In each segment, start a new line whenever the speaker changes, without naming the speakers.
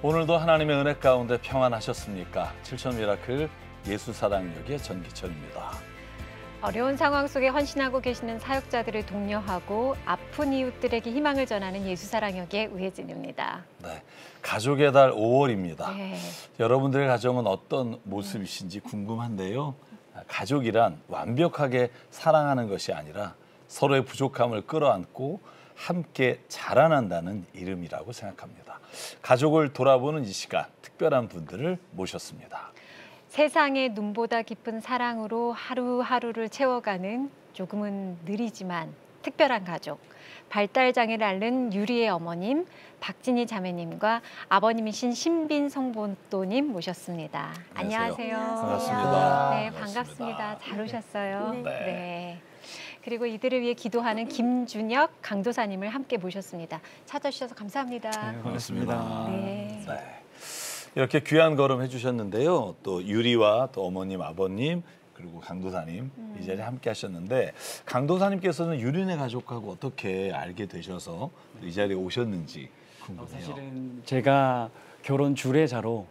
오늘도 하나님의 은혜 가운데 평안하셨습니까? 7천 미라클 예수사랑역의 전기철입니다.
어려운 상황 속에 헌신하고 계시는 사역자들을 독려하고 아픈 이웃들에게 희망을 전하는 예수사랑역의 우혜진입니다.
네, 가족의 달 5월입니다.
네.
여러분들의 가정은 어떤 모습이신지 궁금한데요. 가족이란 완벽하게 사랑하는 것이 아니라 서로의 부족함을 끌어안고 함께 자라난다는 이름이라고 생각합니다. 가족을 돌아보는 이 시간, 특별한 분들을 모셨습니다.
세상의 눈보다 깊은 사랑으로 하루하루를 채워가는 조금은 느리지만 특별한 가족. 발달장애를 앓는 유리의 어머님, 박진희 자매님과 아버님이신 신빈 성본또님 모셨습니다. 안녕하세요.
반갑습니다.
네, 반갑습니다. 잘 오셨어요.
네.
네. 그리고 이들을 위해 기도하는 김준혁 강도사님을 함께 모셨습니다. 찾아주셔서 감사합니다.
네, 반갑습니다.
네.
네. 이렇게 귀한 걸음 해주셨는데요. 또 유리와 또 어머님, 아버님 그리고 강도사님 이 자리에 함께 하셨는데 강도사님께서는 유리네 가족하고 어떻게 알게 되셔서 이 자리에 오셨는지 궁금해요.
사실은 제가 결혼 주례자로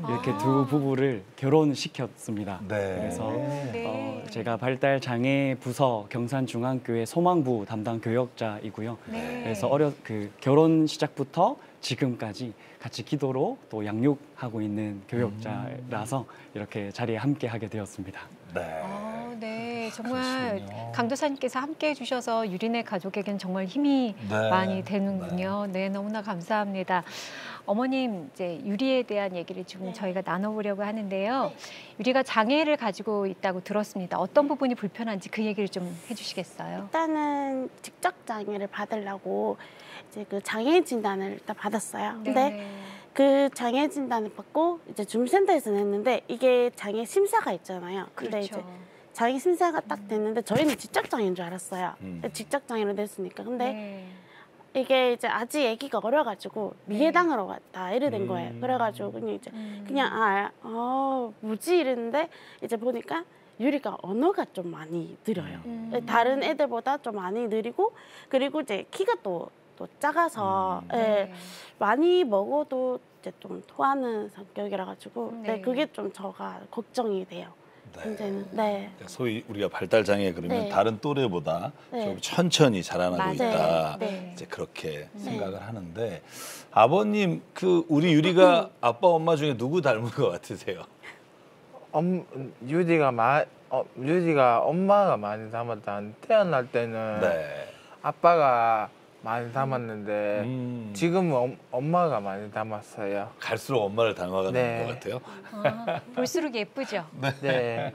이렇게 두 부부를 결혼시켰습니다.
네.
그래서
네.
제가 발달 장애 부서 경산중앙교회 소망부 담당 교역자이고요.
네.
그래서 결혼 시작부터 지금까지 같이 기도로 또 양육하고 있는 교역자라서 이렇게 자리에 함께 하게 되었습니다.
네.
네, 정말
그러시군요.
강도사님께서 함께 해주셔서 유리네 가족에겐 정말 힘이
네.
많이 되는군요. 네, 너무나 감사합니다. 어머님, 이제 유리에 대한 얘기를 지금 저희가 나눠보려고 하는데요. 유리가 장애를 가지고 있다고 들었습니다. 어떤 부분이 불편한지 그 얘기를 좀 해주시겠어요?
일단은 직접 장애를 받으려고 이제 그 장애 진단을 일단 받았어요. 근데
네.
그 장애 진단을 받고 이제 주민센터에서 냈는데 이게 장애 심사가 있잖아요. 근데
그렇죠.
이제 장애 심사가 딱 됐는데 저희는 직접 장애인 줄 알았어요. 직접 장애로 됐으니까. 근데
네.
이게 이제 아직 아기가 어려가지고 미해당으로 다 이래 된 거예요. 그래가지고 그냥 뭐지 이랬는데 이제 보니까 유리가 언어가 좀 많이 느려요. 다른 애들보다 좀 많이 느리고 그리고 이제 키가 또 작아서
네.
많이 먹어도 이제 좀 토하는 성격이라 가지고
네.
그게 좀 저가 걱정이 돼요. 이제는 네.
소위 우리가 발달 장애 그러면
네.
다른 또래보다
네.
좀 천천히 자라나고
맞아요.
있다.
네.
이제 그렇게 생각을 하는데 아버님 우리 유리가 아빠 엄마 중에 누구 닮은 것 같으세요?
유디가 엄마가 많이 닮았다. 태어날 때는
네.
아빠가 많이 닮았는데 지금은 엄마가 많이 닮았어요.
갈수록 엄마를 닮아가는
네.
것 같아요.
볼수록 예쁘죠?
네.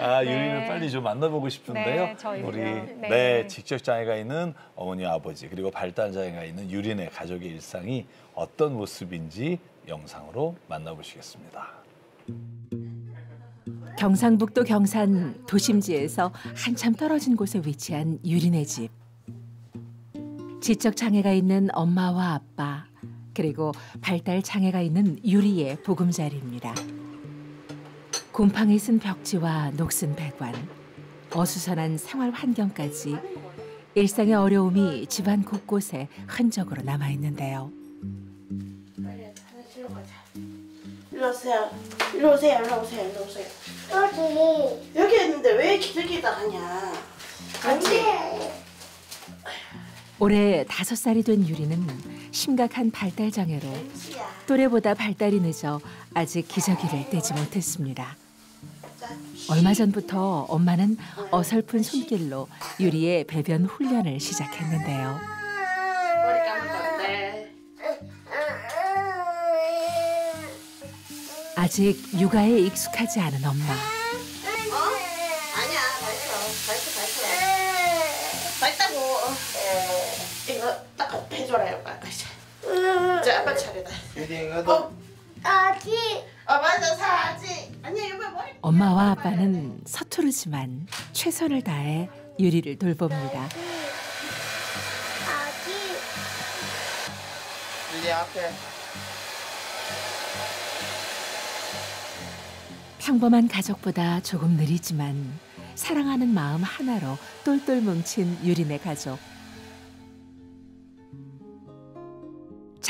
유리는
네.
빨리 좀 만나보고 싶은데요.
네, 저희도요.
우리
네.
직접 장애가 있는 어머니, 아버지 그리고 발달 장애가 있는 유리네 가족의 일상이 어떤 모습인지 영상으로 만나보시겠습니다.
경상북도 경산 도심지에서 한참 떨어진 곳에 위치한 유리네 집. 지적 장애가 있는 엄마와 아빠, 그리고 발달 장애가 있는 유리의 보금자리입니다. 곰팡이 쓴 벽지와 녹슨 배관, 어수선한 생활 환경까지 일상의 어려움이 집안 곳곳에 흔적으로 남아 있는데요.
일로 오세요. 일로 오세요. 일로 오세요. 일로 오세요. 여기 있는데 왜 기저귀에다 하냐? 같이.
올해 5살이 된 유리는 심각한 발달 장애로 또래보다 발달이 늦어 아직 기저귀를 떼지 못했습니다. 얼마 전부터 엄마는 어설픈 손길로 유리의 배변 훈련을 시작했는데요.
머리 감을 건데.
아직 육아에 익숙하지 않은 엄마.
아니야, 밝다고. 이거 딱 해줘라, 아빠. 이제 아빠 차례다.
유디가
아기. 맞아, 사지. 아니야, 이거 머리.
엄마와 아빠는 서투르지만 최선을 다해 유리를 돌봅니다.
아기.
유디 앞에.
평범한 가족보다 조금 느리지만 사랑하는 마음 하나로 똘똘 뭉친 유리네 가족.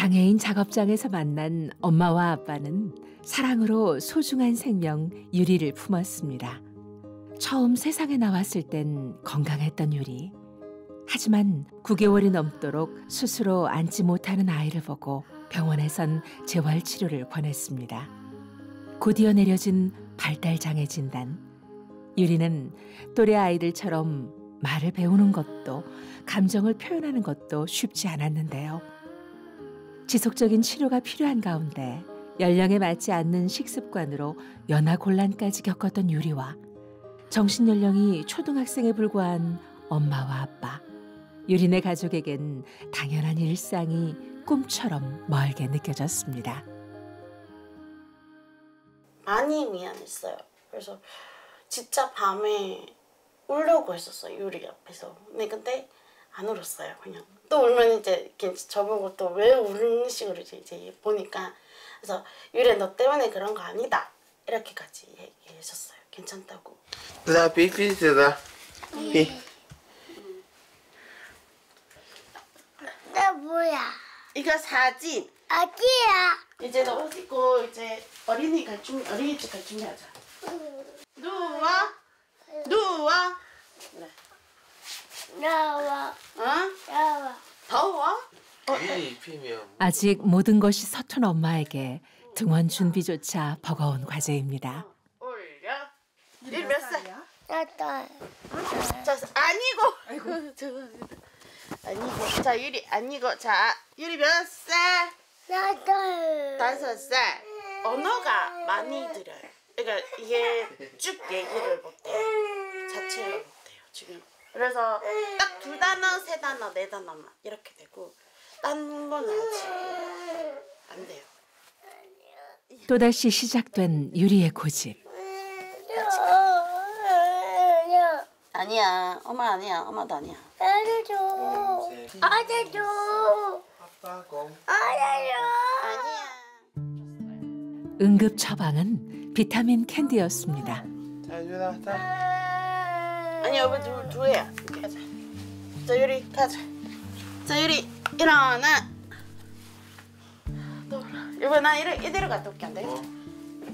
장애인 작업장에서 만난 엄마와 아빠는 사랑으로 소중한 생명 유리를 품었습니다. 처음 세상에 나왔을 땐 건강했던 유리. 하지만 9개월이 넘도록 스스로 앉지 못하는 아이를 보고 병원에선 재활치료를 권했습니다. 곧이어 내려진 발달장애 진단. 유리는 또래 아이들처럼 말을 배우는 것도 감정을 표현하는 것도 쉽지 않았는데요. 지속적인 치료가 필요한 가운데 연령에 맞지 않는 식습관으로 연하곤란까지 겪었던 유리와 정신연령이 초등학생에 불과한 엄마와 아빠. 유리네 가족에겐 당연한 일상이 꿈처럼 멀게 느껴졌습니다.
많이 미안했어요. 그래서 진짜 밤에 울려고 했었어요. 유리 앞에서. 근데 안 울었어요. 그냥 또 울면 이제 저보고 또 왜 우는 식으로 이제 보니까, 그래서 유리 너 때문에 그런 거 아니다 이렇게까지 얘기했었어요. 괜찮다고.
나 삐삐스다. 삐.
나 뭐야?
이거 사진.
아기야.
이제 너 옷 입고 이제 어린이집 갈 준비하자. 누워. 누워. 그래.
나와.
어?
나와.
더워?
이 입히면
아직 모든 것이 서툰 엄마에게 등원 준비조차 버거운 과제입니다.
올려. 유리 몇 살이야?
나도.
자, 아니고. 아니고. 자, 유리 아니고. 자, 유리 몇 살?
나도.
5살. 언어가 많이 들어요. 그러니까 이게 쭉 얘기를 못해요. 자체를 못해요, 지금. 그래서 딱 2단어, 3단어, 4단어만 이렇게 되고 딴 건 아직 안 돼요.
또다시 시작된 유리의 고집.
아니야. 엄마 아니야. 엄마도 아니야.
나도. 아저도.
아빠고.
아저도.
아니야.
응급 처방은 비타민 캔디였습니다.
자, 유나, 자.
아니, 여보 둘이야. 가자. 자, 유리 가자. 자, 유리 일어나. 여보 나 이대로 갔다 올게. 안 되겠다.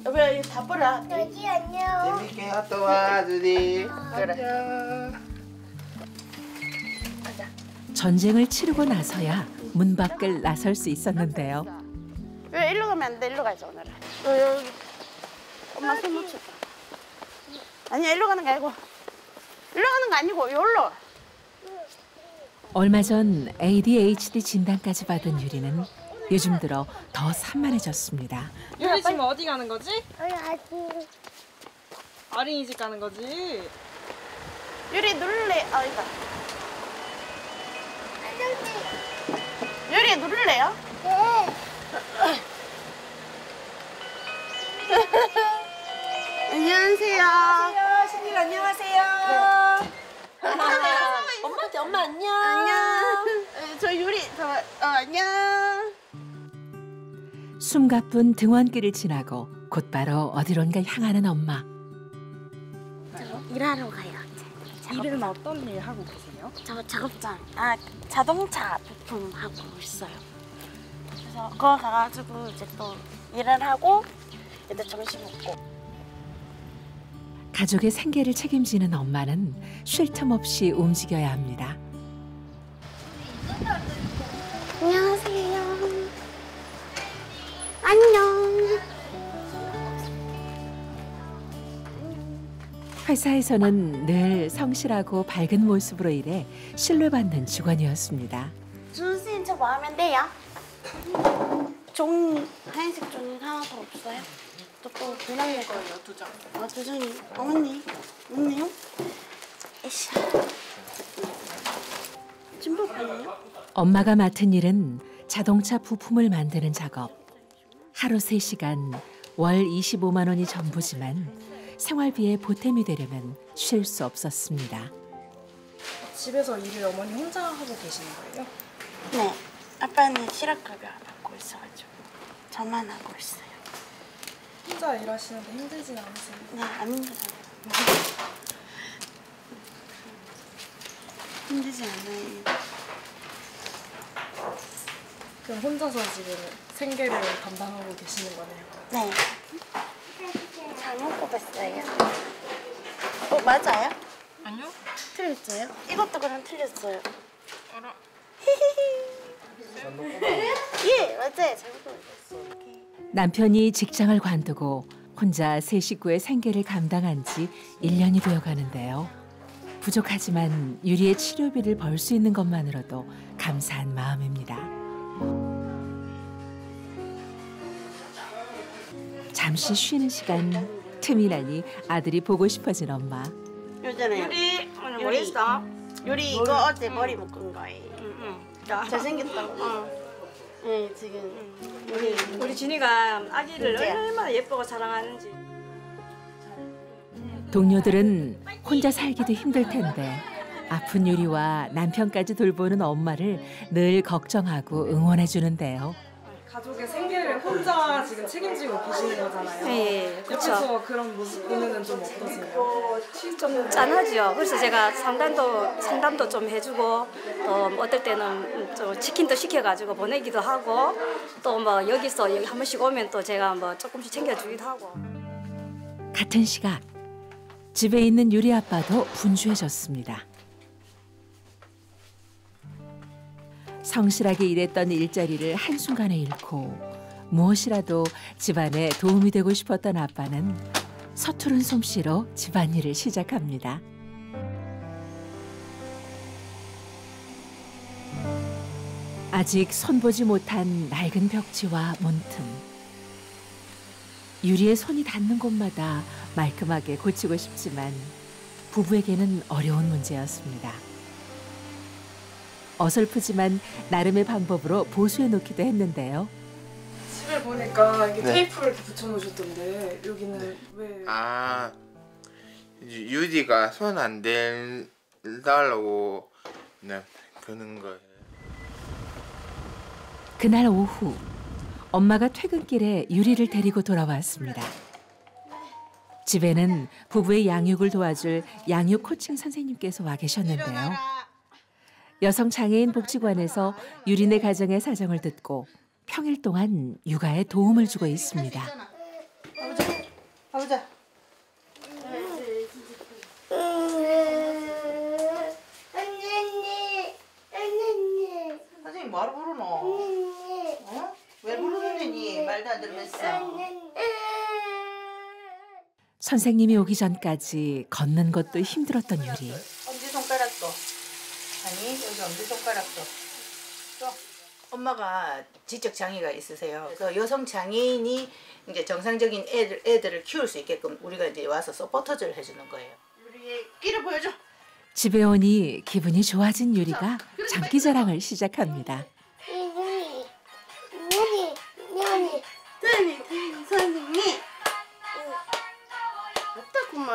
여보 이거 다 버려.
여기 안녕.
재밌게 갔다 와, 주디.
그래.
전쟁을 치르고 나서야 문 밖을 나설 수 있었는데요.
왜 일로 가면 안 돼? 일로 가자 오늘은. 여기. 엄마 손 놓쳤다. 아니야, 일로 가는 거 아니고. 일로 가는 거 아니고 여기로.
얼마 전 ADHD 진단까지 받은 유리는 요즘 들어 더 산만해졌습니다.
유리 지금 어디 가는 거지?
아기.
어린이집 가는 거지?
유리 누를래? 이거. 유리 누를래요?
네.
안녕하세요.
신일 안녕하세요.
엄마한테 엄마 안녕. 안녕. 저 유리 안녕.
숨가쁜 등원길을 지나고 곧바로 어디론가 향하는 엄마.
일하러 가요.
일은 어떤 일 하고 계세요?
저 작업장. 자동차 부품 하고 있어요. 그래서 그거 가가지고 이제 또 일을 하고 이제 점심 먹고.
가족의 생계를 책임지는 엄마는 쉴 틈 없이 움직여야 합니다.
안녕하세요. 안녕.
회사에서는 늘 성실하고 밝은 모습으로 일해 신뢰받는 직원이었습니다.
선생님 저 뭐 하면 돼요? 종이 하얀색 종이 하나 더 없어요? 또 불량낼 거예요. 2장. 2장이 어머니 없네요? 에이씨. 진보판이에요?
엄마가 맡은 일은 자동차 부품을 만드는 작업. 하루 3시간, 월 25만 원이 전부지만 생활비에 보탬이 되려면 쉴 수 없었습니다.
집에서 일을 어머니 혼자 하고 계시는 거예요?
네. 아빠는 실업급여 받고 있어가지고 저만 하고 있어요.
혼자 일하시는데 힘들진 않으세요?
네, 안 힘들어요. 힘들지 않아요.
그럼 혼자서 지금 생계를 담당하고 계시는 거네요.
네. 잘못 꼽았어요. 맞아요?
아니요.
틀렸어요? 이것도 그럼 틀렸어요.
알아.
예, 맞아요. 잘못 꼽았어요.
남편이 직장을 관두고 혼자 세 식구의 생계를 감당한 지 1년이 되어 가는데요. 부족하지만 유리의 치료비를 벌 수 있는 것만으로도 감사한 마음입니다. 잠시 쉬는 시간 틈이 나니 아들이 보고 싶어진 엄마.
요즘에
유리 오늘 뭐 했어?
요리 이거 어제 머리 묶은 거예요.
자,
잘생겼다고. 네, 지금
우리 진이가 아기를
이제야.
얼마나 예쁘고 사랑하는지.
동료들은 혼자 살기도 힘들 텐데 아픈 유리와 남편까지 돌보는 엄마를 늘 걱정하고 응원해 주는데요.
가족의 생계를 혼자 지금 책임지고 계시는 거잖아요.
네, 그렇죠.
옆에서 그런 모습 보면은 좀 어떠세요?
좀 짠하죠. 그래서 제가 상담도 좀 해주고 또 어떨 때는 좀 치킨도 시켜가지고 보내기도 하고 또 뭐 여기서 여기 한 번씩 오면 또 제가 뭐 조금씩 챙겨주기도 하고.
같은 시각 집에 있는 유리 아빠도 분주해졌습니다. 성실하게 일했던 일자리를 한순간에 잃고 무엇이라도 집안에 도움이 되고 싶었던 아빠는 서투른 솜씨로 집안일을 시작합니다. 아직 손보지 못한 낡은 벽지와 문틈. 유리의 손이 닿는 곳마다 말끔하게 고치고 싶지만 부부에게는 어려운 문제였습니다. 어설프지만 나름의 방법으로 보수해 놓기도 했는데요.
집에 보니까 이게
네.
테이프를 이렇게 붙여놓으셨던데 여기는 왜?
아, 유리가 손 안 대달라고 그냥 그런 거예요.
그날 오후 엄마가 퇴근길에 유리를 데리고 돌아왔습니다. 집에는 부부의 양육을 도와줄 양육 코칭 선생님께서 와 계셨는데요. 여성장애인 복지관에서 유리네 가정의 사정을 듣고 평일 동안 육아에 도움을 주고 있습니다.
가보자.
선생님 뭐하러 부르노? 어? 왜 부르는데 니 말도 안 들으면서?
선생님이 오기 전까지 걷는 것도 힘들었던 유리.
엄지손가락도. 아니 여기 엄지손가락도. 또 엄마가 지적 장애가 있으세요. 그 여성 장애인이 이제 정상적인 애들을 키울 수 있게끔 우리가 이제 와서 서포터즈를 해주는 거예요.
우리의 끼를 보여줘.
집에 오니 기분이 좋아진 유리가 장기자랑을 시작합니다.
선생님.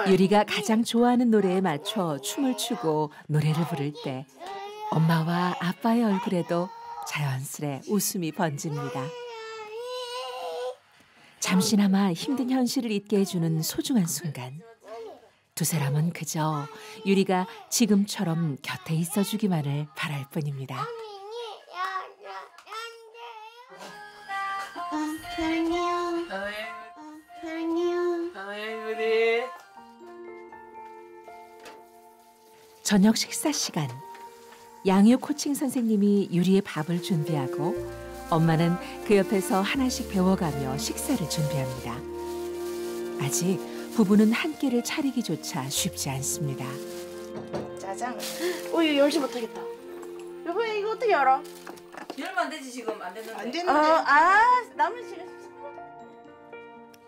유리가 가장 좋아하는 노래에 맞춰 춤을 추고 노래를 부를 때 엄마와 아빠의 얼굴에도 자연스레 웃음이 번집니다. 잠시나마 힘든 현실을 잊게 해주는 소중한 순간. 두 사람은 그저 유리가 지금처럼 곁에 있어주기만을 바랄 뿐입니다.
사랑해요. 사랑해요.
저녁 식사 시간. 양육 코칭 선생님이 유리의 밥을 준비하고 엄마는 그 옆에서 하나씩 배워가며 식사를 준비합니다. 아직 부부는 한 끼를 차리기조차 쉽지 않습니다.
짜장. 이거 열지 못하겠다. 여보 이거 어떻게 열어?
열면 안 되지 지금 안 됐는데. 안 됐는데.
남은 시간.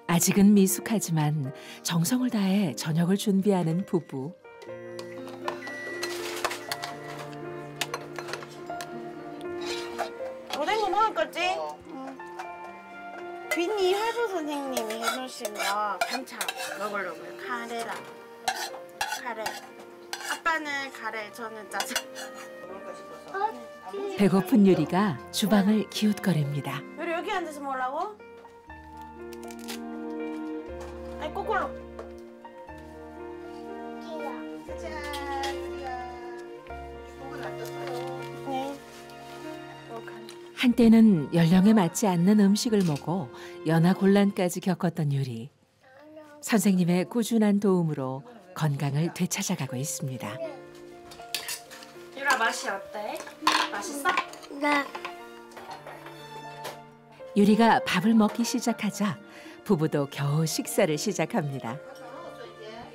아직은 미숙하지만 정성을 다해 저녁을 준비하는 부부.
오뎅 거 먹을 거지? 빈이 할부 선생님이 해주신 거 반찬 먹으려고요. 카레랑 카레. 아빠는 카레, 저는 짜장.
배고픈 유리가 주방을 기웃거립니다.
우리 여기 앉아서 먹으려고? 아니 거꾸로.
자, 유리야. 속은 안 떴어요.
네.
한때는 연령에 맞지 않는 음식을 먹어 연하곤란까지 겪었던 유리. 선생님의 꾸준한 도움으로 건강을 되찾아가고 있습니다.
유라 맛이 어때? 맛있어?
네.
유리가 밥을 먹기 시작하자 부부도 겨우 식사를 시작합니다.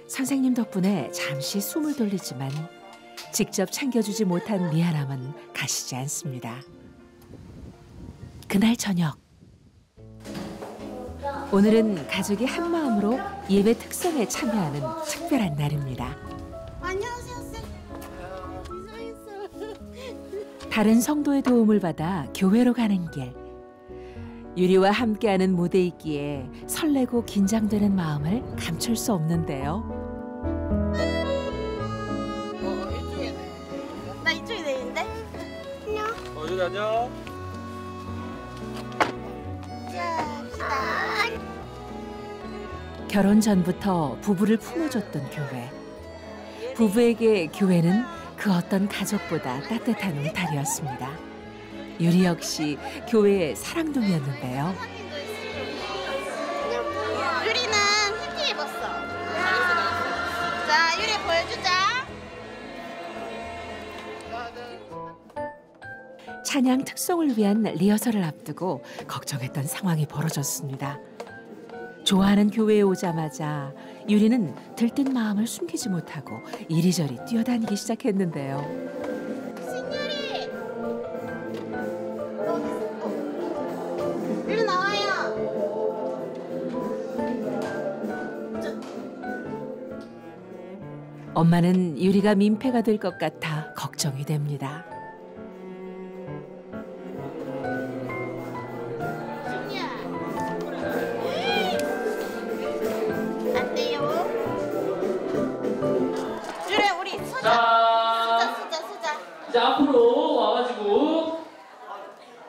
선생님 덕분에 잠시 숨을 돌리지만 직접 챙겨주지 못한 미안함은 가시지 않습니다. 그날 저녁, 오늘은 가족이 한마음으로 예배 특성에 참여하는 특별한 날입니다.
안녕하세요, 쌤.
다른 성도의 도움을 받아 교회로 가는 길. 유리와 함께하는 무대이기에 설레고 긴장되는 마음을 감출 수 없는데요.
나 이쪽이 내일인데? 안녕.
유리 안녕.
결혼 전부터 부부를 품어줬던 교회. 부부에게 교회는 그 어떤 가족보다 따뜻한 울타리였습니다. 유리 역시 교회의 사랑둥이였는데요.
유리는 흰티 입었어. 자, 유리 보여주자.
찬양 특송을 위한 리허설을 앞두고 걱정했던 상황이 벌어졌습니다. 좋아하는 교회에 오자마자 유리는 들뜬 마음을 숨기지 못하고 이리저리 뛰어다니기 시작했는데요.
신유리! 너 어디 있어? 유리 나와요.
엄마는 유리가 민폐가 될 것 같아 걱정이 됩니다.
안 돼요. 유리, 우리 수자. 수자.
이제 앞으로 와가지고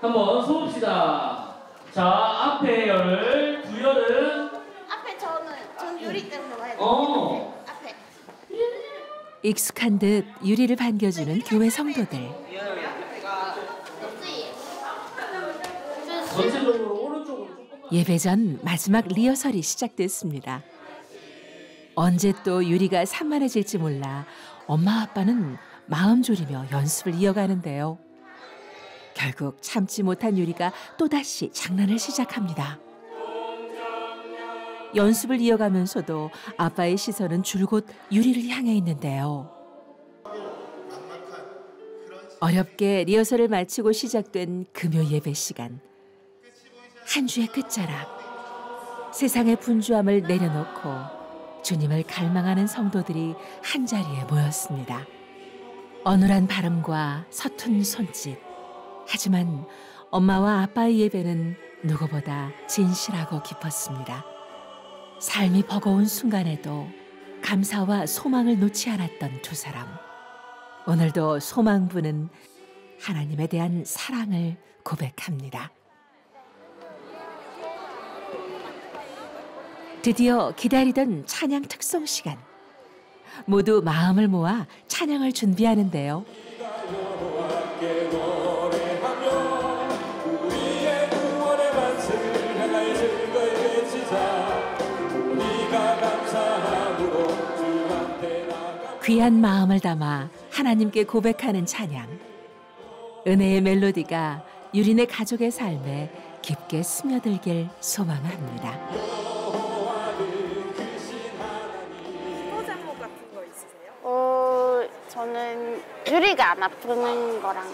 한번 서봅시다. 자, 앞에 열을, 두 열은
앞에 전 유리 때문에 와야 돼. 앞에.
익숙한 듯 유리를 반겨주는 교회 성도들.
전체적으로 오른쪽으로
예배 전 마지막 리허설이 시작됐습니다. 언제 또 유리가 산만해질지 몰라 엄마 아빠는 마음 졸이며 연습을 이어가는데요. 결국 참지 못한 유리가 또다시 장난을 시작합니다. 연습을 이어가면서도 아빠의 시선은 줄곧 유리를 향해 있는데요. 어렵게 리허설을 마치고 시작된 금요 예배 시간. 한 주의 끝자락. 세상의 분주함을 내려놓고 주님을 갈망하는 성도들이 한자리에 모였습니다. 어눌한 발음과 서툰 손짓. 하지만 엄마와 아빠의 예배는 누구보다 진실하고 깊었습니다. 삶이 버거운 순간에도 감사와 소망을 놓지 않았던 두 사람. 오늘도 소망 부는 하나님에 대한 사랑을 고백합니다. 드디어 기다리던 찬양 특송 시간. 모두 마음을 모아 찬양을 준비하는데요. 귀한 마음을 담아 하나님께 고백하는 찬양. 은혜의 멜로디가 유린의 가족의 삶에 깊게 스며들길 소망합니다.
제목 같은 거 있으세요?
저는 유리가 안 아프는 거랑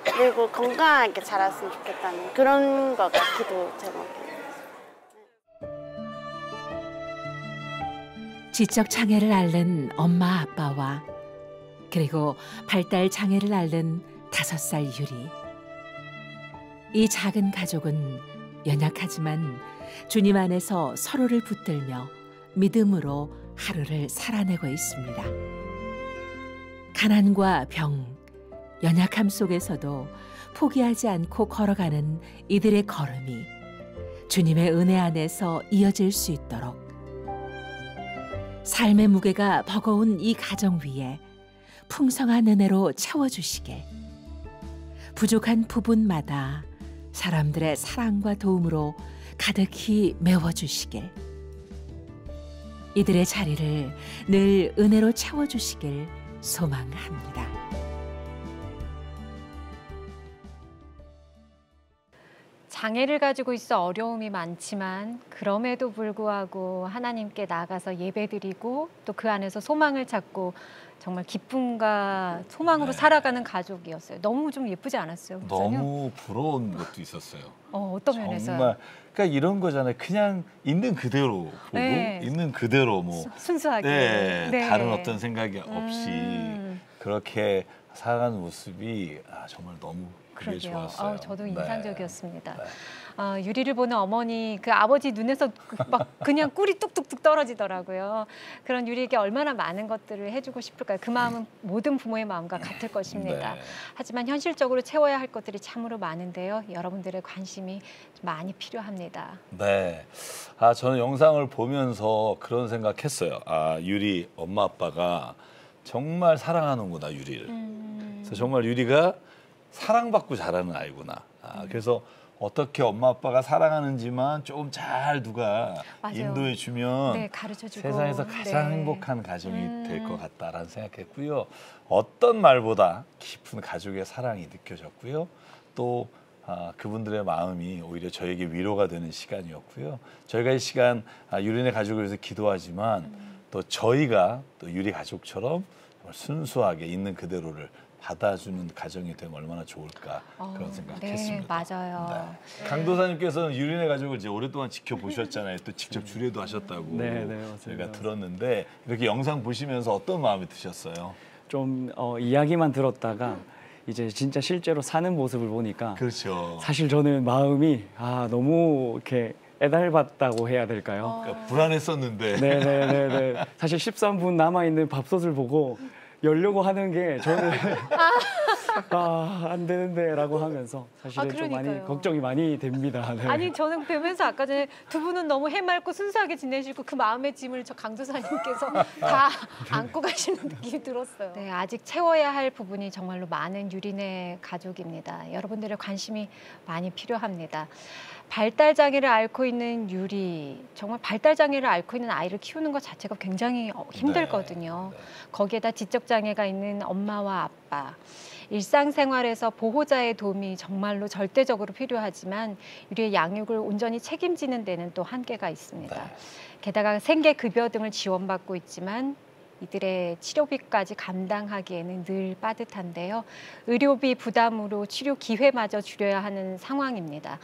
그리고 건강하게 자랐으면 좋겠다는 그런 거가 기도 제목이에요.
지적 장애를 앓는 엄마 아빠와 그리고 발달 장애를 앓는 5살 유리. 이 작은 가족은 연약하지만 주님 안에서 서로를 붙들며 믿음으로 하루를 살아내고 있습니다. 가난과 병, 연약함 속에서도 포기하지 않고 걸어가는 이들의 걸음이 주님의 은혜 안에서 이어질 수 있도록 삶의 무게가 버거운 이 가정 위에 풍성한 은혜로 채워주시길, 부족한 부분마다 사람들의 사랑과 도움으로 가득히 메워주시길, 이들의 자리를 늘 은혜로 채워주시길 소망합니다.
장애를 가지고 있어 어려움이 많지만 그럼에도 불구하고 하나님께 나가서 예배드리고 또 그 안에서 소망을 찾고 정말 기쁨과 소망으로 살아가는 가족이었어요. 너무 좀 예쁘지 않았어요? 목사님?
너무 부러운 것도 있었어요.
어떤 면에서요?
정말 그러니까 이런 거잖아요. 그냥 있는 그대로 보고
네.
있는 그대로 뭐
순수하게.
네,
네.
다른 어떤 생각이 없이 그렇게 살아가는 모습이 정말 너무 그게 좋았어요.
저도
네.
인상적이었습니다.
네.
유리를 보는 어머니, 그 아버지 눈에서 막 그냥 꿀이 뚝뚝뚝 떨어지더라고요. 그런 유리에게 얼마나 많은 것들을 해주고 싶을까요? 그 마음은 모든 부모의 마음과 같을 것입니다.
네.
하지만 현실적으로 채워야 할 것들이 참으로 많은데요. 여러분들의 관심이 많이 필요합니다.
네. 저는 영상을 보면서 그런 생각했어요. 유리 엄마 아빠가 정말 사랑하는구나, 유리를. 그래서 정말 유리가 사랑받고 자라는 아이구나. 그래서 어떻게 엄마 아빠가 사랑하는지만 조금 잘 누가
맞아요.
인도해 주면
네, 가르쳐주고.
세상에서 가장
네.
행복한 가정이 될 것 같다라는 생각했고요. 어떤 말보다 깊은 가족의 사랑이 느껴졌고요. 또 그분들의 마음이 오히려 저에게 위로가 되는 시간이었고요. 저희가 이 시간 유리네 가족을 위해서 기도하지만 또 저희가 또 유리 가족처럼 정말 순수하게 있는 그대로를 받아주는 가정이 되면 얼마나 좋을까 그런 생각했습니다.
네, 맞아요.
네. 강도사님께서는 유리네 가족을 이제 오랫동안 지켜보셨잖아요. 또 직접 주례도 하셨다고
네, 맞습니다.
저희가 들었는데 이렇게 영상 보시면서 어떤 마음이 드셨어요?
좀 이야기만 들었다가 이제 진짜 실제로 사는 모습을 보니까
그렇죠.
사실 저는 마음이 너무 이렇게 애달봤다고 해야 될까요?
그러니까 불안했었는데.
네네네네. 사실 13분 남아있는 밥솥을 보고 열려고 하는 게 저는 안 되는데라고 하면서 사실은 좀 많이 걱정이 많이 됩니다. 네.
아니 저는 뵈면서 아까 전에 두 분은 너무 해맑고 순수하게 지내시고 그 마음의 짐을 저 강도사님께서 다 안고 가시는 느낌이 들었어요. 네, 아직 채워야 할 부분이 정말로 많은 유리네 가족입니다. 여러분들의 관심이 많이 필요합니다. 발달 장애를 앓고 있는 유리, 정말 발달 장애를 앓고 있는 아이를 키우는 것 자체가 굉장히 힘들거든요.
네.
거기에다 지적 장애가 있는 엄마와 아빠, 일상생활에서 보호자의 도움이 정말로 절대적으로 필요하지만 유리의 양육을 온전히 책임지는 데는 또 한계가 있습니다.
네.
게다가 생계급여 등을 지원받고 있지만 이들의 치료비까지 감당하기에는 늘 빠듯한데요. 의료비 부담으로 치료 기회마저 줄여야 하는 상황입니다.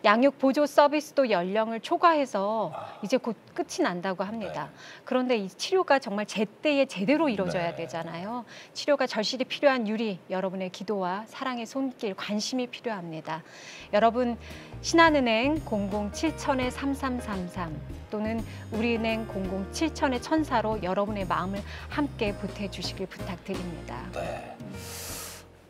양육 보조 서비스도 연령을 초과해서 이제 곧 끝이 난다고 합니다. 그런데 이 치료가 정말 제때에 제대로 이루어져야 되잖아요. 치료가 절실히 필요한 유리, 여러분의 기도와 사랑의 손길, 관심이 필요합니다. 여러분, 신한은행 007-3333 또는 우리은행 007-1000로 여러분의 마음을 함께 보태주시길 부탁드립니다.
네.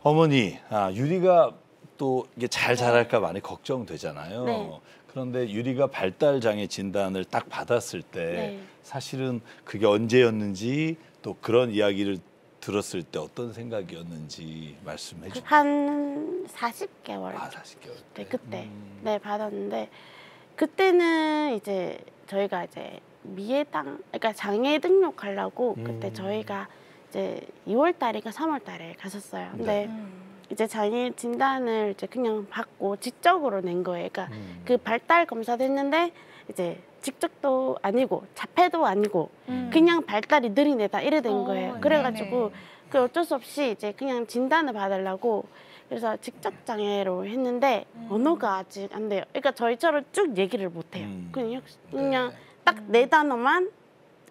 어머니, 유리가 또 이게 잘 자랄까 많이 걱정되잖아요.
네.
그런데 유리가 발달 장애 진단을 딱 받았을 때 사실은 그게 언제였는지 또 그런 이야기를 들었을 때 어떤 생각이었는지 말씀해 주세요.
한 40개월.
40개월.
네, 그때 받았는데 그때는 이제 저희가 이제 그러니까 장애 등록하려고 그때 저희가 이제 2월 달인가 3월 달에 갔었어요. 근데 이제 장애 진단을 이제 그냥 받고 지적으로 낸 거예요. 그러니까 그 발달 검사도 했는데 이제 직접도 아니고 자폐도 아니고 그냥 발달이 느린 애다 이래 된 거예요. 그래가지고 그 어쩔 수 없이 이제 그냥 진단을 받으려고 그래서 직접 장애로 했는데 언어가 아직 안 돼요. 그러니까 저희처럼 쭉 얘기를 못 해요. 그냥 딱 네 단어만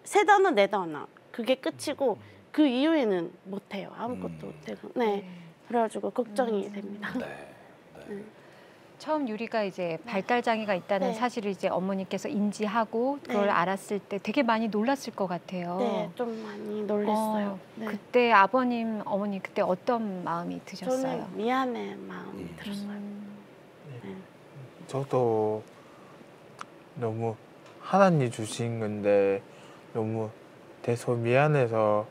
3단어 4단어 그게 끝이고 그 이후에는 못 해요. 아무것도 못 해요. 네. 그래가지고 걱정이 됩니다.
처음 유리가 이제 발달 장애가 있다는 사실을 이제 어머니께서 인지하고 그걸 알았을 때 되게 많이 놀랐을 것 같아요.
네, 좀 많이 놀랐어요.
그때 아버님, 어머니 그때 어떤 마음이 드셨어요?
저는 미안해 마음이 들었어요.
저도 너무 하나님 주신 건데 너무 돼서 미안해서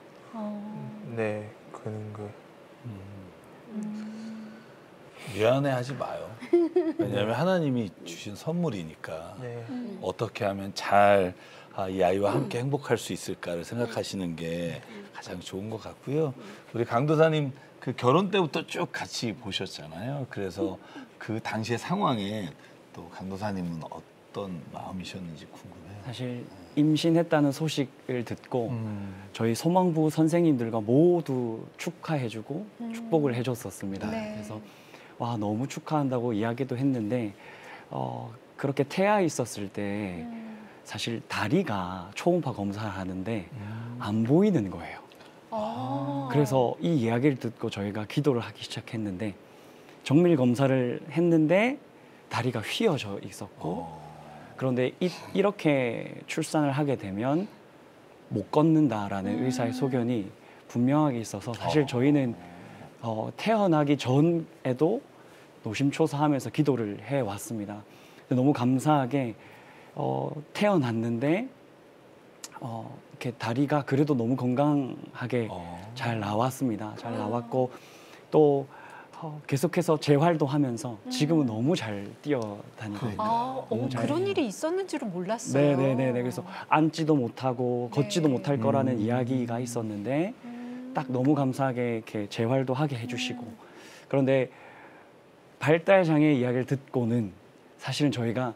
네 그런 거.
미안해하지 마요. 왜냐하면 하나님이 주신 선물이니까
네.
어떻게 하면 잘 이 아이와 함께 행복할 수 있을까를 생각하시는 게 가장 좋은 것 같고요. 우리 강도사님 그 결혼 때부터 쭉 같이 보셨잖아요. 그래서 그 당시의 상황에 또 강도사님은 어떤 마음이셨는지 궁금해요.
사실 임신했다는 소식을 듣고 저희 소망부 선생님들과 모두 축하해주고 축복을 해줬었습니다.
네.
그래서 와 너무 축하한다고 이야기도 했는데 그렇게 태아 있었을 때 사실 다리가 초음파 검사를 하는데 안 보이는 거예요. 그래서 이 이야기를 듣고 저희가 기도를 하기 시작했는데 정밀 검사를 했는데 다리가 휘어져 있었고 그런데 이렇게 출산을 하게 되면 못 걷는다라는 의사의 소견이 분명하게 있어서 사실 저희는 태어나기 전에도 노심초사하면서 기도를 해왔습니다. 근데 너무 감사하게 태어났는데 이렇게 다리가 그래도 너무 건강하게 잘 나왔습니다. 잘 나왔고 또 계속해서 재활도 하면서 지금은 너무 잘 뛰어다니고
그런 일이 있었는 줄은 몰랐어요.
네네네. 그래서 앉지도 못하고 걷지도 못할 거라는 이야기가 있었는데 딱 너무 감사하게 이렇게 재활도 하게 해주시고 그런데 발달 장애 이야기를 듣고는 사실은 저희가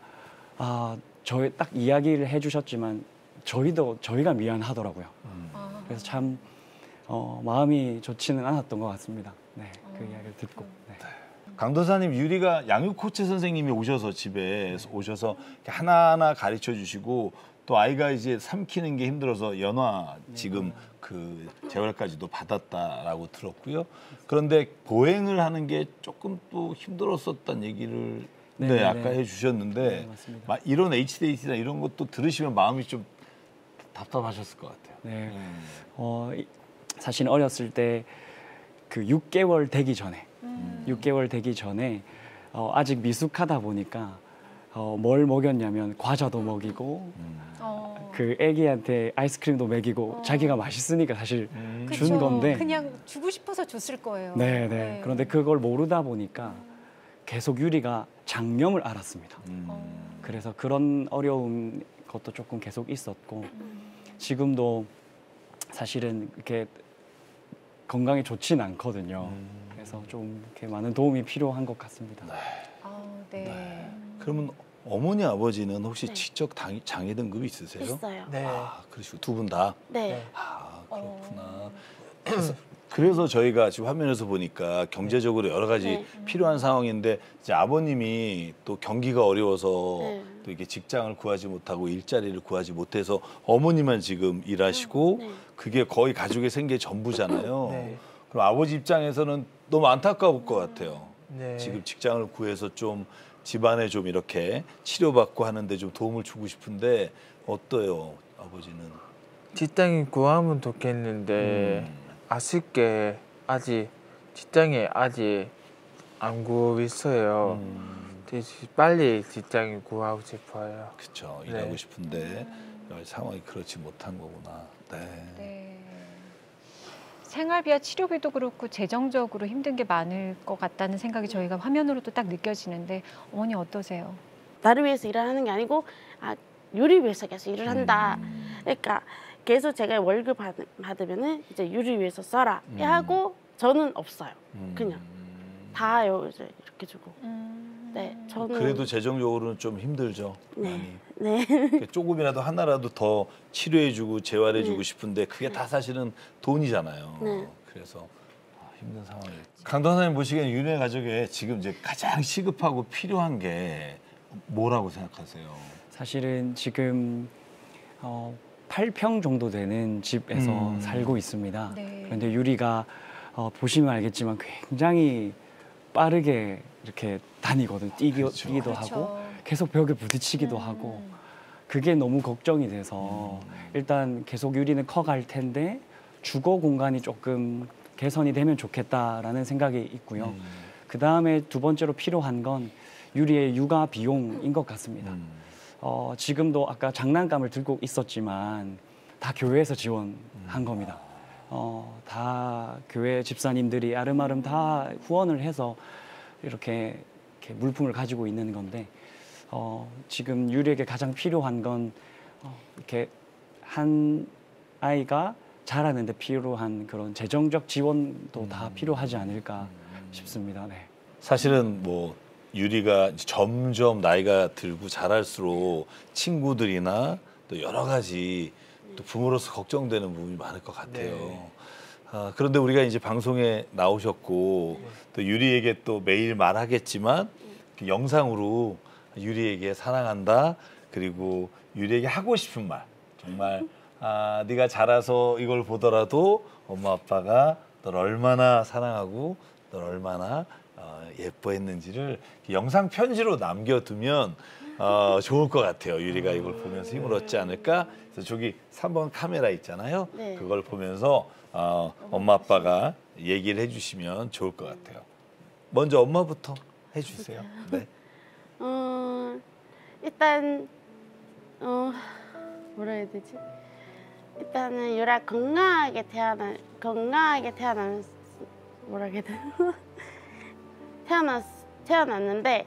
저희 딱 이야기를 해주셨지만 저희가 미안하더라고요. 그래서 참 마음이 좋지는 않았던 것 같습니다. 네, 그 이야기를 듣고. 네.
강도사님 유리가 양육 코치 선생님이 오셔서 집에 오셔서 하나하나 가르쳐 주시고 또 아이가 이제 삼키는 게 힘들어서 연화 지금 그 재활까지도 받았다라고 들었고요. 그런데 보행을 하는 게 조금 또 힘들었었단 얘기를 아까 해주셨는데 이런 HDAT나 이런 것도 들으시면 마음이 좀 답답하셨을 것 같아요.
네. 사실 어렸을 때 그 6개월 되기 전에 6개월 되기 전에 아직 미숙하다 보니까 뭘 먹였냐면 과자도 먹이고 그 애기한테 아이스크림도 먹이고 자기가 맛있으니까 사실 준 건데
그냥 주고 싶어서 줬을 거예요.
네. 그런데 그걸 모르다 보니까 계속 유리가 장염을 앓았습니다. 그래서 그런 어려운 것도 조금 계속 있었고 지금도 사실은 이렇게 건강에 좋진 않거든요. 그래서 좀 이렇게 많은 도움이 필요한 것 같습니다.
네.
그러면 어머니 아버지는 혹시 지적 장애 등급이 있으세요?
있어요.
네.
그러시고 두 분 다?
네.
그렇구나. 그래서 저희가 지금 화면에서 보니까 경제적으로 여러 가지 필요한 상황인데 이제 아버님이 또 경기가 어려워서 또 이게 직장을 구하지 못하고 일자리를 구하지 못해서 어머니만 지금 일하시고 그게 거의 가족의 생계 전부잖아요.
네.
그럼 아버지 입장에서는 너무 안타까울 것 같아요.
네.
지금 직장을 구해서 좀 집안에 좀 이렇게 치료받고 하는데 좀 도움을 주고 싶은데 어때요, 아버지는?
직장이 구하면 좋겠는데 아쉽게 아직 직장에 아직 안 구하고 있어요. 빨리 직장이 구하고 싶어요.
그렇죠. 일하고 싶은데 상황이 그렇지 못한 거구나.
네. 생활비와 치료비도 그렇고 재정적으로 힘든 게 많을 것 같다는 생각이 저희가 화면으로도 딱 느껴지는데 어머니 어떠세요?
나를 위해서 일을 하는 게 아니고 유리 위해서 계속 일을 한다. 그러니까 계속 제가 월급 받으면은 이제 유리 위해서 써라 하고 저는 없어요. 그냥 다 이제 이렇게 주고. 네, 저는
그래도 재정적으로는 좀 힘들죠.
네.
많이.
네.
조금이라도 하나라도 더 치료해주고 재활해주고 싶은데 그게 다 사실은 돈이잖아요.
네.
그래서 힘든 상황이었죠. 강도사님 보시기엔 유리네 가족에 지금 이제 가장 시급하고 필요한 게 뭐라고 생각하세요?
사실은 지금 8평 정도 되는 집에서 살고 있습니다.
네.
그런데 유리가 보시면 알겠지만 굉장히 빠르게 이렇게 다니거든요. 뛰기도 하고 계속 벽에 부딪히기도 하고 그게 너무 걱정이 돼서 일단 계속 유리는 커갈 텐데 주거 공간이 조금 개선이 되면 좋겠다라는 생각이 있고요. 그 다음에 두 번째로 필요한 건 유리의 육아 비용인 것 같습니다. 지금도 아까 장난감을 들고 있었지만 다 교회에서 지원한 겁니다. 다 교회 집사님들이 아름아름 다 후원을 해서 이렇게 이렇게 물품을 가지고 있는 건데 지금 유리에게 가장 필요한 건 이렇게 한 아이가 자라는데 필요한 그런 재정적 지원도 다 필요하지 않을까 싶습니다. 네.
사실은 뭐 유리가 점점 나이가 들고 자랄수록 친구들이나 또 여러 가지 또 부모로서 걱정되는 부분이 많을 것 같아요.
네.
그런데 우리가 이제 방송에 나오셨고 또 유리에게 또 매일 말하겠지만 영상으로 유리에게 사랑한다, 그리고 유리에게 하고 싶은 말, 정말 네가 자라서 이걸 보더라도 엄마 아빠가 널 얼마나 사랑하고 널 얼마나 예뻐했는지를 영상 편지로 남겨두면 좋을 것 같아요. 유리가 이걸 보면서 힘을 얻지 않을까. 그래서 저기 3번 카메라 있잖아요.
네.
그걸 보면서 엄마 아빠가 얘기를 해주시면 좋을 것 같아요. 먼저 엄마부터 해주세요. 네.
일단 뭐라 해야 되지? 일단은 유라 건강하게 태어나면 뭐라 해야 되나? 태어났는데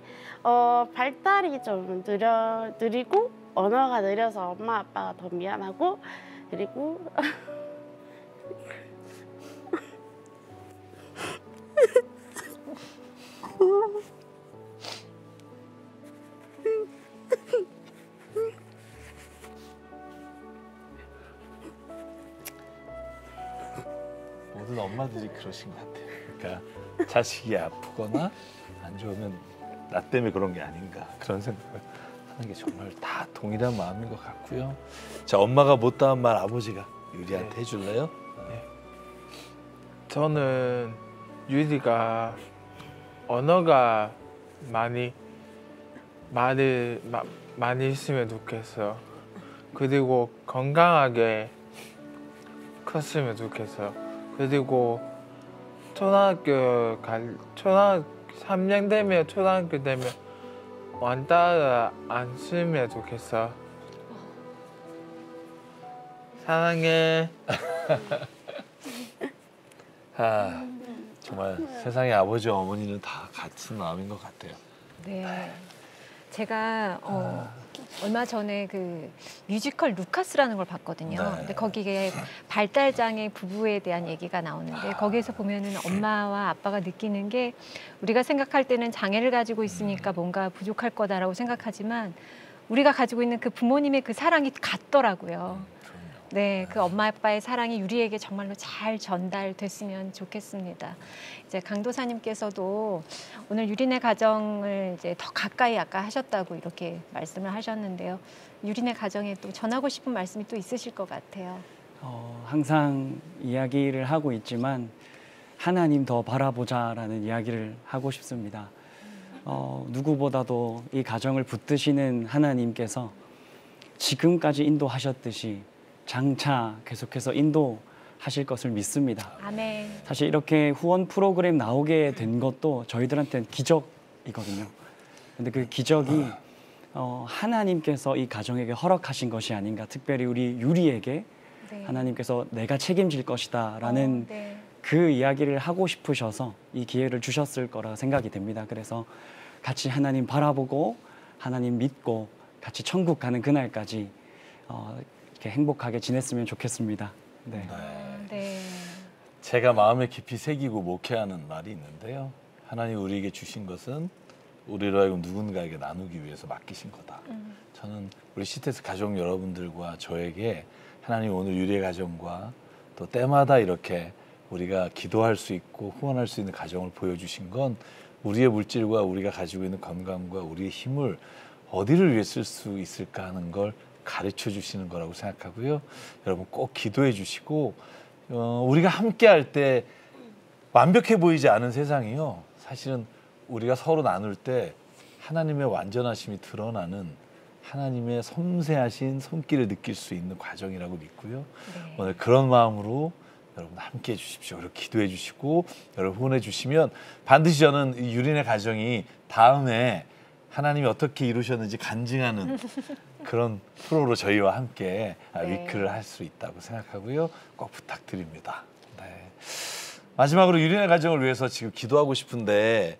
발달이 좀 느리고 언어가 느려서 엄마 아빠가 더 미안하고, 그리고
모든 엄마들이 그러신 것 같아요. 그러니까 자식이 아프거나 안 좋으면 나 때문에 그런 게 아닌가, 그런 생각을 하는 게 정말 다 동일한 마음인 것 같고요. 자, 엄마가 못다한 말 아버지가 유리한테 해줄래요?
네. 저는 유리가 언어가 많이 있으면 좋겠어요. 그리고 건강하게 컸으면 좋겠어요. 그리고 초등학교 3년 되면 초등학교 되면 왕따를 안 쓰면 좋겠어. 사랑해.
정말 세상에 아버지와 어머니는 다 같은 마음인 것 같아요.
네. 제가 얼마 전에 그 뮤지컬 루카스라는 걸 봤거든요.
네.
근데 거기에 발달장애 부부에 대한 얘기가 나오는데 거기에서 보면은 엄마와 아빠가 느끼는 게 우리가 생각할 때는 장애를 가지고 있으니까 뭔가 부족할 거다라고 생각하지만 우리가 가지고 있는 그 부모님의 그 사랑이 같더라고요. 네, 그 엄마 아빠의 사랑이 유리에게 정말로 잘 전달됐으면 좋겠습니다. 이제 강도사님께서도 오늘 유리네 가정을 이제 더 가까이 아까 하셨다고 이렇게 말씀을 하셨는데요. 유리네 가정에 또 전하고 싶은 말씀이 또 있으실 것 같아요.
항상 이야기를 하고 있지만 하나님 더 바라보자라는 이야기를 하고 싶습니다. 누구보다도 이 가정을 붙드시는 하나님께서 지금까지 인도하셨듯이 장차 계속해서 인도하실 것을 믿습니다.
아멘.
사실 이렇게 후원 프로그램 나오게 된 것도 저희들한테는 기적이거든요. 근데 그 기적이 하나님께서 이 가정에게 허락하신 것이 아닌가, 특별히 우리 유리에게
네.
하나님께서 내가 책임질 것이다 라는
네.
그 이야기를 하고 싶으셔서 이 기회를 주셨을 거라 생각이 됩니다. 그래서 같이 하나님 바라보고 하나님 믿고 같이 천국 가는 그날까지 이렇게 행복하게 지냈으면 좋겠습니다. 네.
네.
제가 마음에 깊이 새기고 목회하는 말이 있는데요. 하나님 우리에게 주신 것은 우리로 하여금 누군가에게 나누기 위해서 맡기신 거다. 저는 우리 시테스 가족 여러분들과 저에게 하나님 오늘 유리의 가정과 또 때마다 이렇게 우리가 기도할 수 있고 후원할 수 있는 가정을 보여주신 건 우리의 물질과 우리가 가지고 있는 건강과 우리의 힘을 어디를 위해 쓸 수 있을까 하는 걸 가르쳐 주시는 거라고 생각하고요. 여러분 꼭 기도해 주시고 우리가 함께 할 때 완벽해 보이지 않은 세상이요. 사실은 우리가 서로 나눌 때 하나님의 완전하심이 드러나는 하나님의 섬세하신 손길을 느낄 수 있는 과정이라고 믿고요. 네. 오늘 그런 마음으로 여러분 함께 해 주십시오. 그리고 기도해 주시고 여러분 후원해 주시면 반드시 저는 이 유린의 가정이 다음에 하나님이 어떻게 이루셨는지 간증하는 그런 프로로 저희와 함께 위크를 할 수 있다고 생각하고요. 꼭 부탁드립니다. 네. 마지막으로 유린의 가정을 위해서 지금 기도하고 싶은데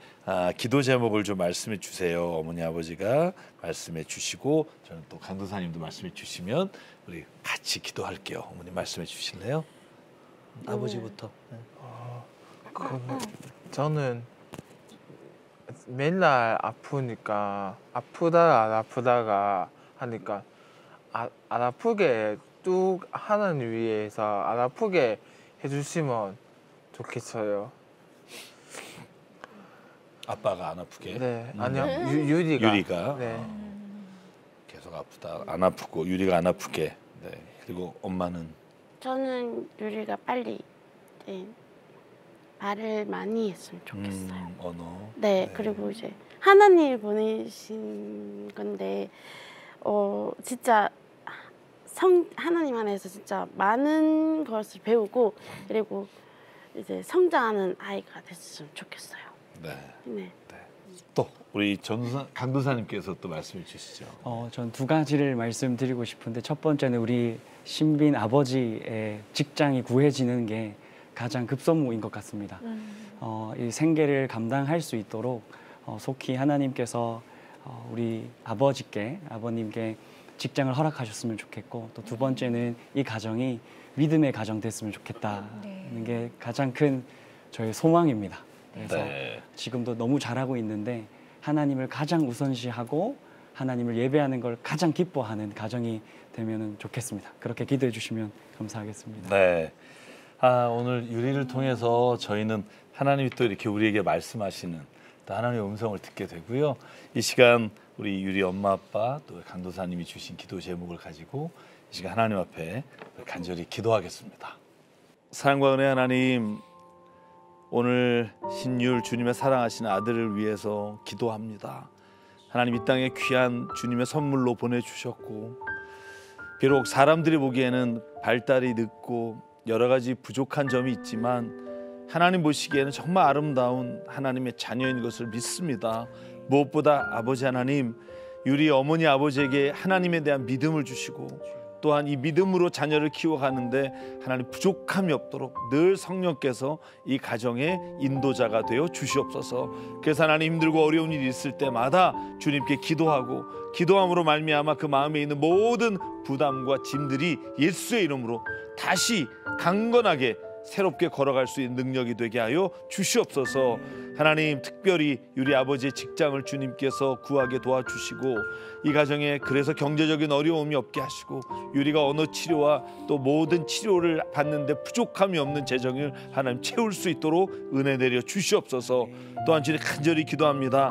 기도 제목을 좀 말씀해 주세요. 어머니 아버지가 말씀해 주시고 저는 또 강도사님도 말씀해 주시면 우리 같이 기도할게요. 어머니 말씀해 주실래요? 아버지부터. 네.
저는 맨날 아프니까 아프다가 안 아프다가 하니까 안 아프게 뚝 하는 위해서 안 아프게 해주시면 좋겠어요.
아빠가 안 아프게?
네, 아니요 유리가.
유리가.
네.
계속 아프다 안 아프고 유리가 안 아프게. 네. 그리고 엄마는?
저는 유리가 빨리 말을 많이 했으면 좋겠어요.
언어.
네, 그리고 이제 하나님이 보내신 건데 진짜 하나님 안에서 진짜 많은 것을 배우고 그리고 이제 성장하는 아이가 됐으면 좋겠어요.
네.
네.
또 우리 강도사님께서 또 말씀해 주시죠.
전 두 가지를 말씀드리고 싶은데 첫 번째는 우리 신빈 아버지의 직장이 구해지는 게 가장 급선무인 것 같습니다. 이 생계를 감당할 수 있도록 속히 하나님께서 우리 아버님께 직장을 허락하셨으면 좋겠고 또 두 번째는 이 가정이 믿음의 가정 됐으면 좋겠다는 게 가장 큰 저의 소망입니다. 그래서 지금도 너무 잘하고 있는데 하나님을 가장 우선시하고 하나님을 예배하는 걸 가장 기뻐하는 가정이 되면 좋겠습니다. 그렇게 기도해 주시면 감사하겠습니다.
네. 오늘 유리를 통해서 저희는 하나님이 또 이렇게 우리에게 말씀하시는 또 하나님의 음성을 듣게 되고요. 이 시간 우리 유리 엄마 아빠 또 강도사님이 주신 기도 제목을 가지고 이 시간 하나님 앞에 간절히 기도하겠습니다. 사랑과 은혜 하나님, 오늘 신율 주님의 사랑하시는 아들을 위해서 기도합니다. 하나님, 이 땅에 귀한 주님의 선물로 보내주셨고 비록 사람들이 보기에는 발달이 늦고 여러 가지 부족한 점이 있지만 하나님 보시기에는 정말 아름다운 하나님의 자녀인 것을 믿습니다. 무엇보다 아버지 하나님, 유리 어머니 아버지에게 하나님에 대한 믿음을 주시고 또한 이 믿음으로 자녀를 키워가는데 하나님 부족함이 없도록 늘 성령께서 이 가정의 인도자가 되어 주시옵소서. 그래서 하나님, 힘들고 어려운 일이 있을 때마다 주님께 기도하고 기도함으로 말미암아 그 마음에 있는 모든 부담과 짐들이 예수의 이름으로 다시 강건하게 새롭게 걸어갈 수 있는 능력이 되게 하여 주시옵소서. 하나님, 특별히 유리 아버지의 직장을 주님께서 구하게 도와주시고 이 가정에 그래서 경제적인 어려움이 없게 하시고 유리가 언어 치료와 또 모든 치료를 받는데 부족함이 없는 재정을 하나님 채울 수 있도록 은혜 내려 주시옵소서. 또한 주님 간절히 기도합니다.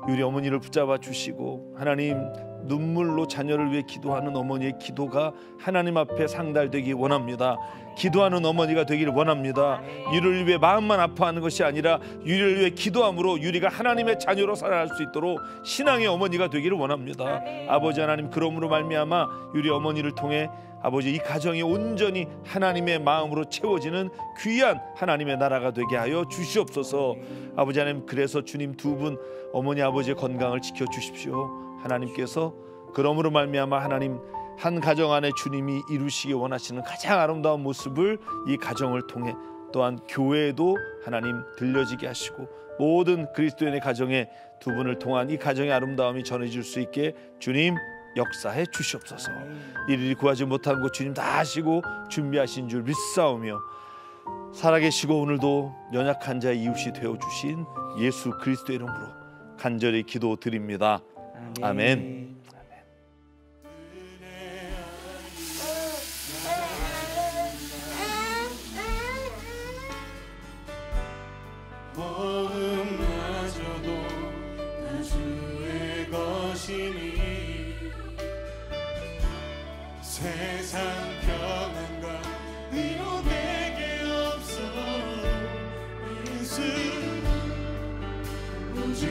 유리 어머니를 붙잡아 주시고 하나님, 눈물로 자녀를 위해 기도하는 어머니의 기도가 하나님 앞에 상달되기 원합니다. 기도하는 어머니가 되기를 원합니다. 유리를 위해 마음만 아파하는 것이 아니라 유리를 위해 기도함으로 유리가 하나님의 자녀로 살아갈 수 있도록 신앙의 어머니가 되기를 원합니다. 아버지 하나님, 그러므로 말미암아 유리 어머니를 통해 아버지 이 가정이 온전히 하나님의 마음으로 채워지는 귀한 하나님의 나라가 되게 하여 주시옵소서. 아버지 하나님, 그래서 주님 두 분 어머니 아버지의 건강을 지켜주십시오. 하나님께서 그러므로 말미암아 하나님, 한 가정 안에 주님이 이루시기 원하시는 가장 아름다운 모습을 이 가정을 통해 또한 교회에도 하나님 들려지게 하시고 모든 그리스도인의 가정에 두 분을 통한 이 가정의 아름다움이 전해질 수 있게 주님 역사해 주시옵소서. 이들이 구하지 못한 것 주님 다 아시고 준비하신 줄 믿사오며 살아계시고 오늘도 연약한 자의 이웃이 되어주신 예수 그리스도의 이름으로 간절히 기도드립니다. 아멘.
마음마저도 나 주의 것이니 세상 평안과 위로 내게 없어. 예수 오직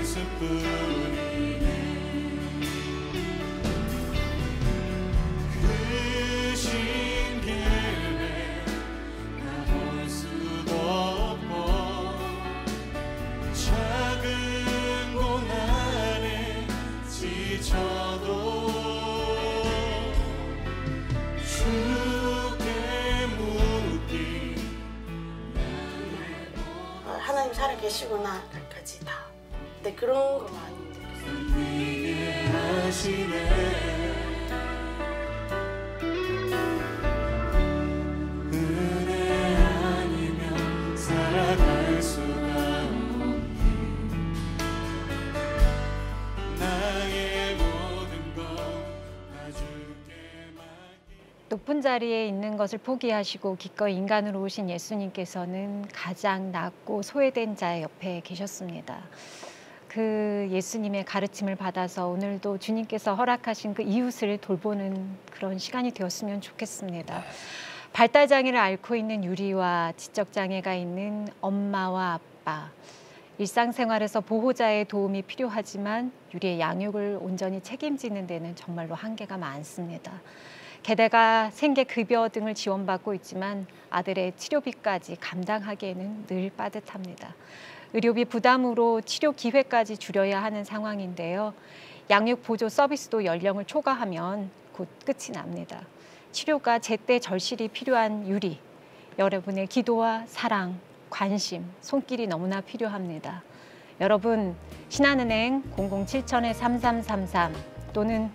예수뿐이네. 그 신기에 나 볼 수도 없고 작은 고난에 지쳐도 주께 묻기
계시구나까지 다. 근데 그런 거 많이 느꼈어요.
살아갈 수가 없니 나의 모든 것 주께
높은 자리에 있는 것을 포기하시고 기꺼이 인간으로 오신 예수님께서는 가장 낮고 소외된 자의 옆에 계셨습니다. 그 예수님의 가르침을 받아서 오늘도 주님께서 허락하신 그 이웃을 돌보는 그런 시간이 되었으면 좋겠습니다. 발달장애를 앓고 있는 유리와 지적장애가 있는 엄마와 아빠. 일상생활에서 보호자의 도움이 필요하지만 유리의 양육을 온전히 책임지는 데는 정말로 한계가 많습니다. 게다가 생계급여 등을 지원받고 있지만 아들의 치료비까지 감당하기에는 늘 빠듯합니다. 의료비 부담으로 치료 기회까지 줄여야 하는 상황인데요. 양육 보조 서비스도 연령을 초과하면 곧 끝이 납니다. 치료가 제때 절실히 필요한 유리. 여러분의 기도와 사랑, 관심, 손길이 너무나 필요합니다. 여러분, 신한은행 007-3333 또는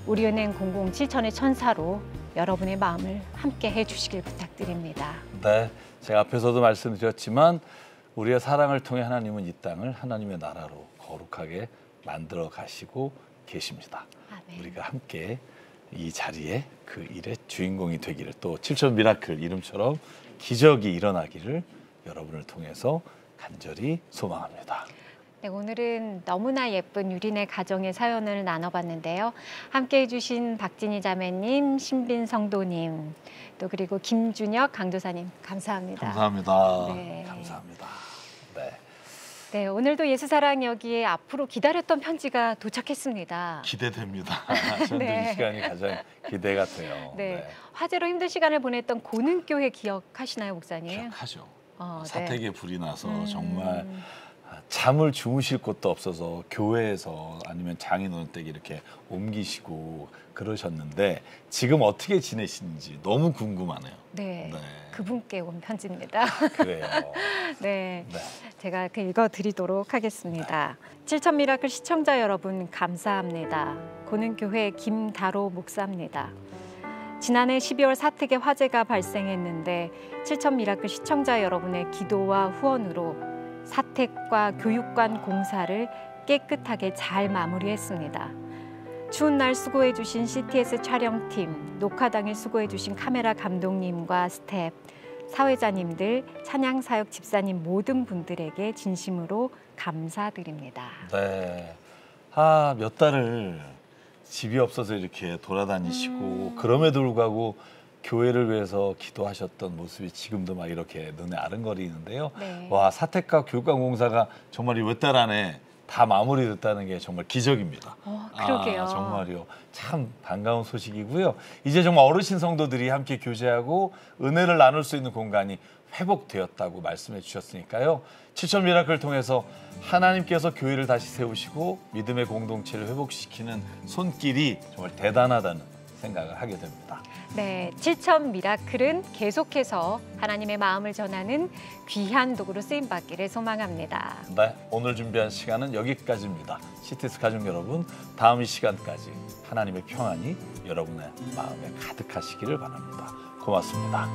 우리은행 007-1000로 여러분의 마음을 함께 해주시길 부탁드립니다.
네, 제가 앞에서도 말씀드렸지만 우리의 사랑을 통해 하나님은 이 땅을 하나님의 나라로 거룩하게 만들어 가시고 계십니다. 아멘. 우리가 함께 이 자리에 그 일의 주인공이 되기를, 또 7천 미라클 이름처럼 기적이 일어나기를 여러분을 통해서 간절히 소망합니다.
네, 오늘은 너무나 예쁜 유린의 가정의 사연을 나눠봤는데요. 함께해 주신 박진희 자매님, 신빈 성도님, 또 그리고 김준혁 강도사님 감사합니다.
감사합니다.
네.
감사합니다. 네.
네, 오늘도 예수사랑 여기에 앞으로 기다렸던 편지가 도착했습니다.
기대됩니다. 저는
네.
이 시간이 가장 기대가 돼요.
네.
네.
화제로 힘든 시간을 보냈던 고능교회 기억하시나요, 목사님?
기억하죠.
네.
사택에 불이 나서 정말 잠을 주무실 곳도 없어서 교회에서 아니면 장인어른 댁에 이렇게 옮기시고 그러셨는데 지금 어떻게 지내시는지 너무 궁금하네요.
네,
네.
그분께 온 편지입니다.
그래요.
네, 제가 읽어드리도록 하겠습니다. 7천 미라클 시청자 여러분 감사합니다. 고능교회 김다로 목사입니다. 지난해 12월 사택에 화재가 발생했는데 7천 미라클 시청자 여러분의 기도와 후원으로 사택과 교육관 공사를 깨끗하게 잘 마무리했습니다. 추운 날 수고해 주신 CTS 촬영팀, 녹화당일 수고해 주신 카메라 감독님과 스태프, 사회자님들, 찬양사역 집사님 모든 분들에게 진심으로 감사드립니다.
네, 몇 달을 집이 없어서 이렇게 돌아다니시고 그럼에도 불구하고 교회를 위해서 기도하셨던 모습이 지금도 막 이렇게 눈에 아른거리는데요.
네.
와, 사택과 교육관 공사가 정말 이 몇 달 안에 다 마무리됐다는 게 정말 기적입니다.
그러게요.
정말요. 참 반가운 소식이고요. 이제 정말 어르신 성도들이 함께 교제하고 은혜를 나눌 수 있는 공간이 회복되었다고 말씀해 주셨으니까요. 7천 미라클을 통해서 하나님께서 교회를 다시 세우시고 믿음의 공동체를 회복시키는 손길이 정말 대단하다는 생각을 하게 됩니다.
네, 7천 미라클은 계속해서 하나님의 마음을 전하는 귀한 도구로 쓰임받기를 소망합니다.
네, 오늘 준비한 시간은 여기까지입니다. CTS 가족 여러분, 다음 이 시간까지 하나님의 평안이 여러분의 마음에 가득하시기를 바랍니다. 고맙습니다.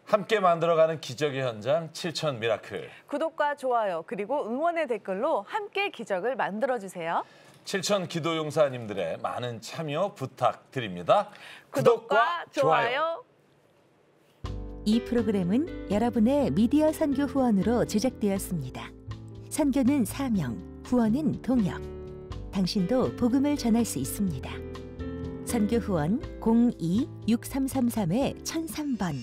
함께 만들어가는 기적의 현장 7천 미라클.
구독과 좋아요 그리고 응원의 댓글로 함께 기적을 만들어주세요.
7천 기도용사님들의 많은 참여 부탁드립니다.
구독과 좋아요.
이 프로그램은 여러분의 미디어 선교 후원으로 제작되었습니다. 선교는 사명, 후원은 동역. 당신도 복음을 전할 수 있습니다. 선교 후원 02-6333-1003번.